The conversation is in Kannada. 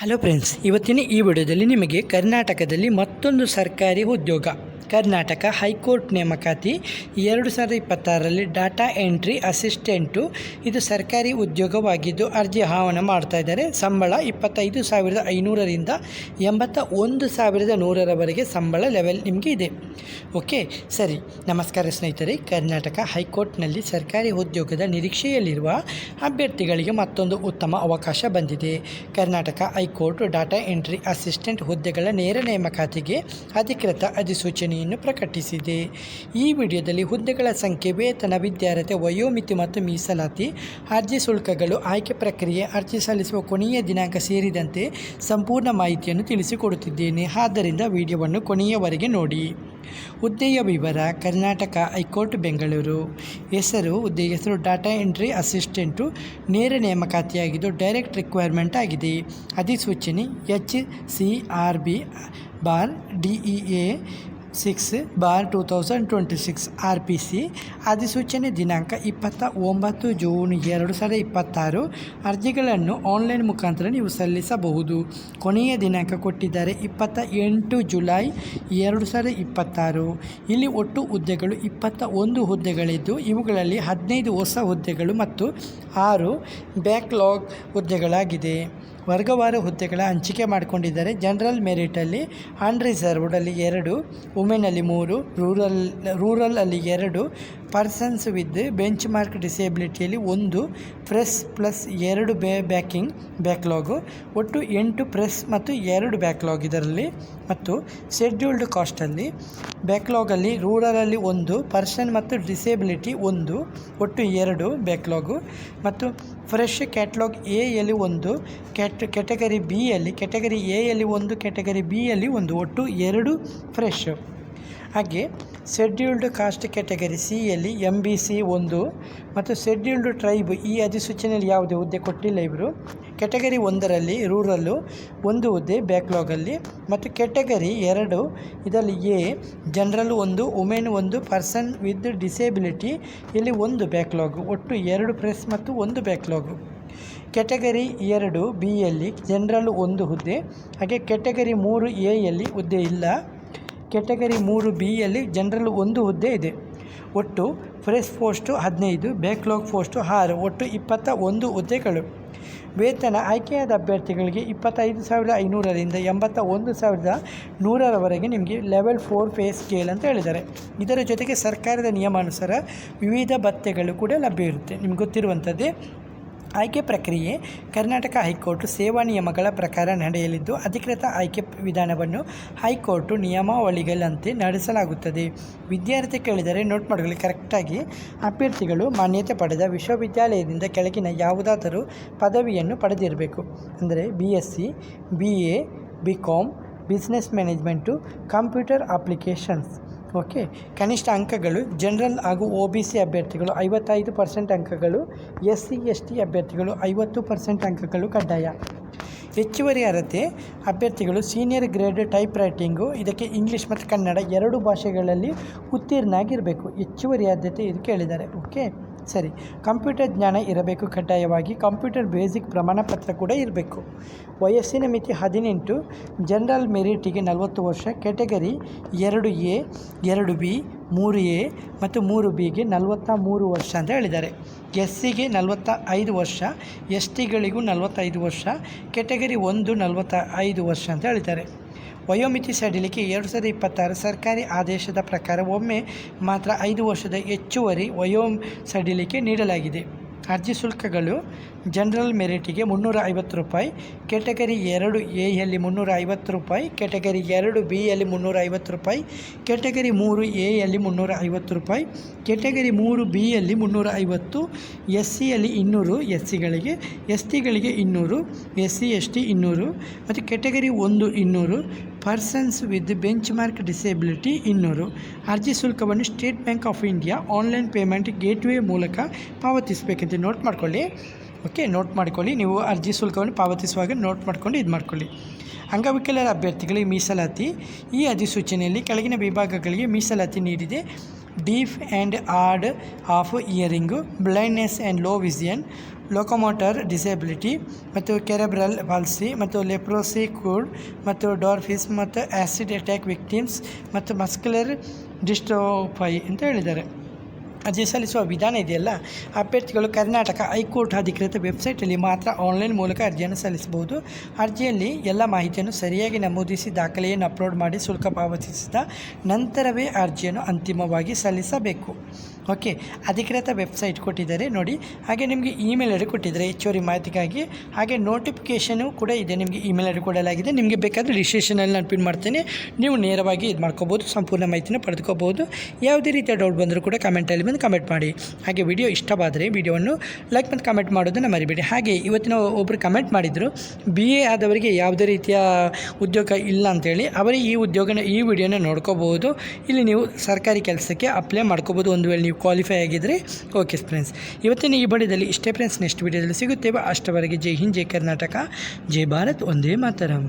ಹಲೋ ಫ್ರೆಂಡ್ಸ್, ಇವತ್ತಿನ ಈ ವಿಡಿಯೋದಲ್ಲಿ ನಿಮಗೆ ಕರ್ನಾಟಕದಲ್ಲಿ ಮತ್ತೊಂದು ಸರ್ಕಾರಿ ಉದ್ಯೋಗ ಕರ್ನಾಟಕ ಹೈಕೋರ್ಟ್ ನೇಮಕಾತಿ 2026ರಲ್ಲಿ ಡಾಟಾ ಎಂಟ್ರಿ ಅಸಿಸ್ಟೆಂಟು. ಇದು ಸರ್ಕಾರಿ ಉದ್ಯೋಗವಾಗಿದ್ದು ಅರ್ಜಿ ಆಹ್ವಾನ ಮಾಡ್ತಾ ಇದ್ದಾರೆ. ಸಂಬಳ 25,500ರಿಂದ 81,100ರವರೆಗೆ ಸಂಬಳ ಲೆವೆಲ್ ನಿಮಗೆ ಇದೆ. ಓಕೆ ಸರಿ, ನಮಸ್ಕಾರ ಸ್ನೇಹಿತರೆ. ಕರ್ನಾಟಕ ಹೈಕೋರ್ಟ್ನಲ್ಲಿ ಸರ್ಕಾರಿ ಉದ್ಯೋಗದ ನಿರೀಕ್ಷೆಯಲ್ಲಿರುವ ಅಭ್ಯರ್ಥಿಗಳಿಗೆ ಮತ್ತೊಂದು ಉತ್ತಮ ಅವಕಾಶ ಬಂದಿದೆ. Karnataka high court data entry assistant ಹುದ್ದೆಗಳ ನೇರ ನೇಮಕಾತಿಗೆ ಅಧಿಕೃತ ಅಧಿಸೂಚನೆಯನ್ನು ಪ್ರಕಟಿಸಿದೆ. ಈ ವಿಡಿಯೋದಲ್ಲಿ ಹುದ್ದೆಗಳ ಸಂಖ್ಯೆ, ವೇತನ, ವಿದ್ಯಾರ್ಹತೆ, ವಯೋಮಿತಿ ಮತ್ತು ಮೀಸಲಾತಿ, ಅರ್ಜಿ ಶುಲ್ಕಗಳು, ಆಯ್ಕೆ ಪ್ರಕ್ರಿಯೆ, ಅರ್ಜಿ ಸಲ್ಲಿಸುವ ಕೊನೆಯ ದಿನಾಂಕ ಸೇರಿದಂತೆ ಸಂಪೂರ್ಣ ಮಾಹಿತಿಯನ್ನು ತಿಳಿಸಿಕೊಡುತ್ತಿದ್ದೇನೆ. ಆದ್ದರಿಂದ ವಿಡಿಯೋವನ್ನು ಕೊನೆಯವರೆಗೆ ನೋಡಿ. ಹುದ್ದೆಯ ವಿವರ: ಕರ್ನಾಟಕ ಹೈಕೋರ್ಟ್ ಬೆಂಗಳೂರು. ಹುದ್ದೆಯ ಹೆಸರು ಡಾಟಾ ಎಂಟ್ರಿ ಅಸಿಸ್ಟೆಂಟು. ನೇರ ನೇಮಕಾತಿಯಾಗಿದ್ದು ಡೈರೆಕ್ಟ್ ರಿಕ್ವೈರ್ಮೆಂಟ್ ಆಗಿದೆ. ಅಧಿಸೂಚನೆ HCRB/DEA 6/2026 RPC. ಅಧಿಸೂಚನೆ ದಿನಾಂಕ 29 ಜೂನ್ 2026. ಅರ್ಜಿಗಳನ್ನು ಆನ್ಲೈನ್ ಮುಖಾಂತರ ನೀವು ಸಲ್ಲಿಸಬಹುದು. ಕೊನೆಯ ದಿನಾಂಕ ಕೊಟ್ಟಿದ್ದಾರೆ 28 ಜುಲೈ 2026. ಇಲ್ಲಿ ಒಟ್ಟು ಹುದ್ದೆಗಳು 21 ಹುದ್ದೆಗಳಿದ್ದು ಇವುಗಳಲ್ಲಿ 15 ಹೊಸ ಹುದ್ದೆಗಳು ಮತ್ತು 6 ಬ್ಯಾಕ್ಲಾಗ್ ಹುದ್ದೆಗಳಾಗಿದೆ. ವರ್ಗವಾರ ಹುದ್ದೆಗಳ ಹಂಚಿಕೆ ಮಾಡಿಕೊಂಡಿದ್ದಾರೆ. ಜನರಲ್ ಮೆರಿಟಲ್ಲಿ ಅನ್ರಿಸರ್ವ್ಡಲ್ಲಿ 2, ವುಮೆನಲ್ಲಿ 3, ರೂರಲಲ್ಲಿ 2, ಪರ್ಸನ್ಸ್ ವಿತ್ ಬೆಂಚ್ ಮಾರ್ಕ್ ಡಿಸೇಬಿಲಿಟಿಯಲ್ಲಿ 1, ಪ್ರೆಸ್ ಪ್ಲಸ್ 2 ಬ್ಯಾಕ್ಲಾಗು. ಒಟ್ಟು 8 ಪ್ರೆಸ್ ಮತ್ತು 2 ಬ್ಯಾಕ್ಲಾಗ್ ಇದರಲ್ಲಿ. ಮತ್ತು ಶೆಡ್ಯೂಲ್ಡ್ ಕಾಸ್ಟಲ್ಲಿ ಬ್ಯಾಕ್ಲಾಗಲ್ಲಿ ರೂರಲಲ್ಲಿ 1, ಪರ್ಸನ್ ಮತ್ತು ಡಿಸೇಬಿಲಿಟಿ 1, ಒಟ್ಟು 2 ಬ್ಯಾಕ್ಲಾಗು. ಮತ್ತು ಫ್ರೆಶ್ ಕ್ಯಾಟ್ಲಾಗ್ ಎಯಲ್ಲಿ 1, ಕ್ಯಾಟಗರಿ ಬಿಯಲ್ಲಿ, ಕ್ಯಾಟಗರಿ ಎಯಲ್ಲಿ 1, ಕ್ಯಾಟಗರಿ ಬಿಯಲ್ಲಿ 1, ಒಟ್ಟು 2 ಫ್ರೆಶ್. ಹಾಗೆ ಶೆಡ್ಯೂಲ್ಡ್ ಕಾಸ್ಟ್ ಕ್ಯಾಟಗರಿ ಸಿಯಲ್ಲಿ MBC 1 ಮತ್ತು ಶೆಡ್ಯೂಲ್ಡ್ ಟ್ರೈಬ್ ಈ ಅಧಿಸೂಚನೆಯಲ್ಲಿ ಯಾವುದೇ ಹುದ್ದೆ ಕೊಟ್ಟಿಲ್ಲ ಇವರು. ಕ್ಯಾಟಗರಿ 1ರಲ್ಲಿ ರೂರಲ್ಲು 1 ಹುದ್ದೆ ಬ್ಯಾಕ್ಲಾಗಲ್ಲಿ. ಮತ್ತು ಕ್ಯಾಟಗರಿ 2 ಇದರಲ್ಲಿ A general 1, women 1, person with disability ಇಲ್ಲಿ 1 ಬ್ಯಾಕ್ಲಾಗು, ಒಟ್ಟು 2 ಪ್ರೆಸ್ ಮತ್ತು 1 ಬ್ಯಾಕ್ಲಾಗು. ಕ್ಯಾಟಗರಿ 2 ಬಿಯಲ್ಲಿ ಜನರಲ್ 1 ಹುದ್ದೆ. ಹಾಗೆ ಕ್ಯಾಟಗರಿ 3 ಎಯಲ್ಲಿ ಹುದ್ದೆ ಇಲ್ಲ. ಕ್ಯಾಟಗರಿ 3 ಬಿಯಲ್ಲಿ ಜನರಲ್ 1 ಹುದ್ದೆ ಇದೆ. ಒಟ್ಟು ಫ್ರೆಶ್ ಪೋಸ್ಟು 15, ಬ್ಯಾಕ್ಲಾಗ್ ಪೋಸ್ಟು 6, ಒಟ್ಟು 21 ಹುದ್ದೆಗಳು. ವೇತನ: ಆಯ್ಕೆಯಾದ ಅಭ್ಯರ್ಥಿಗಳಿಗೆ 25,500ರಿಂದ 81,100ರವರೆಗೆ ನಿಮಗೆ ಲೆವೆಲ್ 4 ಪೇ ಸ್ಕೇಲ್ ಅಂತ ಹೇಳಿದ್ದಾರೆ. ಇದರ ಜೊತೆಗೆ ಸರ್ಕಾರದ ನಿಯಮಾನುಸಾರ ವಿವಿಧ ಭತ್ಯೆಗಳು ಕೂಡ ಲಭ್ಯ ಇರುತ್ತೆ. ನಿಮ್ಗೆ ಗೊತ್ತಿರುವಂಥದ್ದೇ. ಆಯ್ಕೆ ಪ್ರಕ್ರಿಯೆ: ಕರ್ನಾಟಕ ಹೈಕೋರ್ಟ್ ಸೇವಾ ನಿಯಮಗಳ ಪ್ರಕಾರ ನಡೆಯಲಿದ್ದು ಅಧಿಕೃತ ಆಯ್ಕೆ ವಿಧಾನವನ್ನು ಹೈಕೋರ್ಟ್ ನಿಯಮಾವಳಿಗಳಂತೆ ನಡೆಸಲಾಗುತ್ತದೆ. ವಿದ್ಯಾರ್ಥಿ ಕೇಳಿದರೆ ನೋಟ್ ಮಾಡಿಕೊಳ್ಳಿ ಕರೆಕ್ಟಾಗಿ. ಅಭ್ಯರ್ಥಿಗಳು ಮಾನ್ಯತೆ ಪಡೆದ ವಿಶ್ವವಿದ್ಯಾಲಯದಿಂದ ಕೆಳಗಿನ ಯಾವುದಾದರೂ ಪದವಿಯನ್ನು ಪಡೆದಿರಬೇಕು. ಅಂದರೆ BSc, BA, BCom, business management, computer applications. Okay. ಕನಿಷ್ಠ ಅಂಕಗಳು: ಜನರಲ್ ಹಾಗೂ OBC ಅಭ್ಯರ್ಥಿಗಳು 55% ಅಂಕಗಳು, SC ST ಅಭ್ಯರ್ಥಿಗಳು 50% ಅಂಕಗಳು ಕಡ್ಡಾಯ. ಹೆಚ್ಚುವರಿ ಅರ್ಹತೆ: ಅಭ್ಯರ್ಥಿಗಳು ಸೀನಿಯರ್ ಗ್ರೇಡ್ ಟೈಪ್ ರೈಟಿಂಗು, ಇದಕ್ಕೆ ಇಂಗ್ಲೀಷ್ ಮತ್ತು ಕನ್ನಡ 2 ಭಾಷೆಗಳಲ್ಲಿ ಉತ್ತೀರ್ಣ ಆಗಿರಬೇಕು. ಹೆಚ್ಚುವರಿ ಆದ್ಯತೆ ಇದಕ್ಕೆ ಹೇಳಿದ್ದಾರೆ. ಓಕೆ ಸರಿ. ಕಂಪ್ಯೂಟರ್ ಜ್ಞಾನ ಇರಬೇಕು ಕಡ್ಡಾಯವಾಗಿ. ಕಂಪ್ಯೂಟರ್ ಬೇಸಿಕ್ ಪ್ರಮಾಣ ಪತ್ರ ಕೂಡ ಇರಬೇಕು. ವಯಸ್ಸಿನ ಮಿತಿ 18. ಜನರಲ್ ಮೆರಿಟಿಗೆ 40 ವರ್ಷ. ಕ್ಯಾಟಗರಿ 2A, 2B, 3A ಮತ್ತು 3Bಗೆ 43 ವರ್ಷ ಅಂತ ಹೇಳಿದ್ದಾರೆ. SCಗೆ 45 ವರ್ಷ, STಗಳಿಗೂ 45 ವರ್ಷ, ಕ್ಯಾಟಗರಿ 1 45 ವರ್ಷ ಅಂತ ಹೇಳಿದ್ದಾರೆ. ವಯೋಮಿತಿ ಸಡಿಲಿಕೆ 2026 ಸರ್ಕಾರಿ ಆದೇಶದ ಪ್ರಕಾರ ಒಮ್ಮೆ ಮಾತ್ರ 5 ವರ್ಷದ ಹೆಚ್ಚುವರಿ ವಯೋ ಸಡಿಲಿಕೆ ನೀಡಲಾಗಿದೆ. ಅರ್ಜಿ ಶುಲ್ಕಗಳು: ಜನರಲ್ ಮೆರಿಟಿಗೆ 350 ರೂಪಾಯಿ, ಕ್ಯಾಟಗರಿ 2Aಯಲ್ಲಿ 350 ರೂಪಾಯಿ, ಕ್ಯಾಟಗರಿ 2Bಯಲ್ಲಿ 350 ರೂಪಾಯಿ, ಕ್ಯಾಟಗರಿ 3Aಯಲ್ಲಿ 350 ರೂಪಾಯಿ, ಕ್ಯಾಟಗರಿ 3Bಯಲ್ಲಿ 350, SCಯಲ್ಲಿ 200, SCಗಳಿಗೆ, STಗಳಿಗೆ 200, SC ST 200 ಮತ್ತು category 1 200, persons with bench mark disability 200. ಅರ್ಜಿ ಶುಲ್ಕವನ್ನು state bank of India online payment gateway ಮೂಲಕ ಪಾವತಿಸಬೇಕಂತ ನೋಟ್ ಮಾಡ್ಕೊಳ್ಳಿ. ಓಕೆ, ನೋಟ್ ಮಾಡ್ಕೊಳ್ಳಿ. ನೀವು ಅರ್ಜಿ ಶುಲ್ಕವನ್ನು ಪಾವತಿಸುವಾಗ ನೋಟ್ ಮಾಡ್ಕೊಂಡು ಇದು ಮಾಡ್ಕೊಳ್ಳಿ. ಅಂಗವಿಕಲರ ಅಭ್ಯರ್ಥಿಗಳಿಗೆ ಮೀಸಲಾತಿ: ಈ ಅಧಿಸೂಚನೆಯಲ್ಲಿ ಕೆಳಗಿನ ವಿಭಾಗಗಳಿಗೆ ಮೀಸಲಾತಿ ನೀಡಿದೆ. Deaf and hard of hearing, blindness and low vision, locomotor disability ಮತ್ತು ಕೆರೆಬ್ರಲ್ ಪಾಲ್ಸಿ ಮತ್ತು ಲೆಪ್ರೋಸಿ ಕೋಡ್ ಮತ್ತು ಡಾರ್ಫಿಸ್ ಮತ್ತು ಆ್ಯಸಿಡ್ ಅಟ್ಯಾಕ್ ವಿಕ್ಟಿಮ್ಸ್ ಮತ್ತು ಮಸ್ಕ್ಯುಲರ್ ಡಿಸ್ಟ್ರೋಫೈ ಅಂತ ಹೇಳಿದ್ದಾರೆ. ಅರ್ಜಿ ಸಲ್ಲಿಸುವ ವಿಧಾನ ಇದೆಯಲ್ಲ, ಅಭ್ಯರ್ಥಿಗಳು ಕರ್ನಾಟಕ ಹೈಕೋರ್ಟ್ ಅಧಿಕೃತ ವೆಬ್ಸೈಟಲ್ಲಿ ಮಾತ್ರ ಆನ್ಲೈನ್ ಮೂಲಕ ಅರ್ಜಿಯನ್ನು ಸಲ್ಲಿಸಬಹುದು. ಅರ್ಜಿಯಲ್ಲಿ ಎಲ್ಲ ಮಾಹಿತಿಯನ್ನು ಸರಿಯಾಗಿ ನಮೂದಿಸಿ ದಾಖಲೆಯನ್ನು ಅಪ್ಲೋಡ್ ಮಾಡಿ ಶುಲ್ಕ ಪಾವತಿಸಿದ ನಂತರವೇ ಅರ್ಜಿಯನ್ನು ಅಂತಿಮವಾಗಿ ಸಲ್ಲಿಸಬೇಕು. ಓಕೆ, ಅಧಿಕೃತ ವೆಬ್ಸೈಟ್ ಕೊಟ್ಟಿದ್ದಾರೆ ನೋಡಿ. ಹಾಗೆ ನಿಮಗೆ ಇಮೇಲ್ ಐ ಡಿ ಕೊಟ್ಟಿದ್ದಾರೆ ಹೆಚ್ಚುವರಿ ಮಾಹಿತಿಗಾಗಿ. ಹಾಗೆ ನೋಟಿಫಿಕೇಷನು ಕೂಡ ಇದೆ, ನಿಮಗೆ ಇಮೇಲ್ ಐ ಡಿ ಕೊಡಲಾಗಿದೆ. ನಿಮಗೆ ಬೇಕಾದರೆ ರಿಜಿಸ್ಟ್ರೇಷನಲ್ಲಿ ನಾನು ಪಿನ್ ಮಾಡ್ತೇನೆ, ನೀವು ನೇರವಾಗಿ ಇದು ಮಾಡ್ಕೋಬೋದು, ಸಂಪೂರ್ಣ ಮಾಹಿತಿನ ಪಡೆದುಕೋಬೋದು. ಯಾವುದೇ ರೀತಿಯ ಡೌಟ್ ಬಂದರೂ ಕೂಡ ಕಮೆಂಟಲ್ಲಿ ಬಂದು ಕಮೆಂಟ್ ಮಾಡಿ. ಹಾಗೆ ವಿಡಿಯೋ ಇಷ್ಟವಾದರೆ ವಿಡಿಯೋವನ್ನು ಲೈಕ್ ಮತ್ತು ಕಮೆಂಟ್ ಮಾಡೋದನ್ನು ಮರಿಬೇಡಿ. ಹಾಗೆ ಇವತ್ತಿನ ಒಬ್ಬರು ಕಮೆಂಟ್ ಮಾಡಿದರು, BA ಆದವರಿಗೆ ಯಾವುದೇ ರೀತಿಯ ಉದ್ಯೋಗ ಇಲ್ಲ ಅಂತೇಳಿ. ಅವರಿಗೆ ಈ ವಿಡಿಯೋನ ನೋಡ್ಕೋಬೋದು. ಇಲ್ಲಿ ನೀವು ಸರ್ಕಾರಿ ಕೆಲಸಕ್ಕೆ ಅಪ್ಲೈ ಮಾಡ್ಕೋಬೋದು ಒಂದು ವೇಳೆ ನೀವು ಕ್ವಾಲಿಫೈ ಆಗಿದ್ದರೆ. ಓಕೆ ಫ್ರೆಂಡ್ಸ್, ಇವತ್ತಿನ ಈ ವಿಡಿಯೋದಲ್ಲಿ ಇಷ್ಟೇ ಫ್ರೆಂಡ್ಸ್. ನೆಕ್ಸ್ಟ್ ವಿಡಿಯೋದಲ್ಲಿ ಸಿಗುತ್ತೇವೆ. ಅಷ್ಟವರೆಗೆ ಜೈ ಹಿಂದ್, ಜೈ ಕರ್ನಾಟಕ, ಜೈ ಭಾರತ್, ಒಂದೇ ಮಾತರಂ.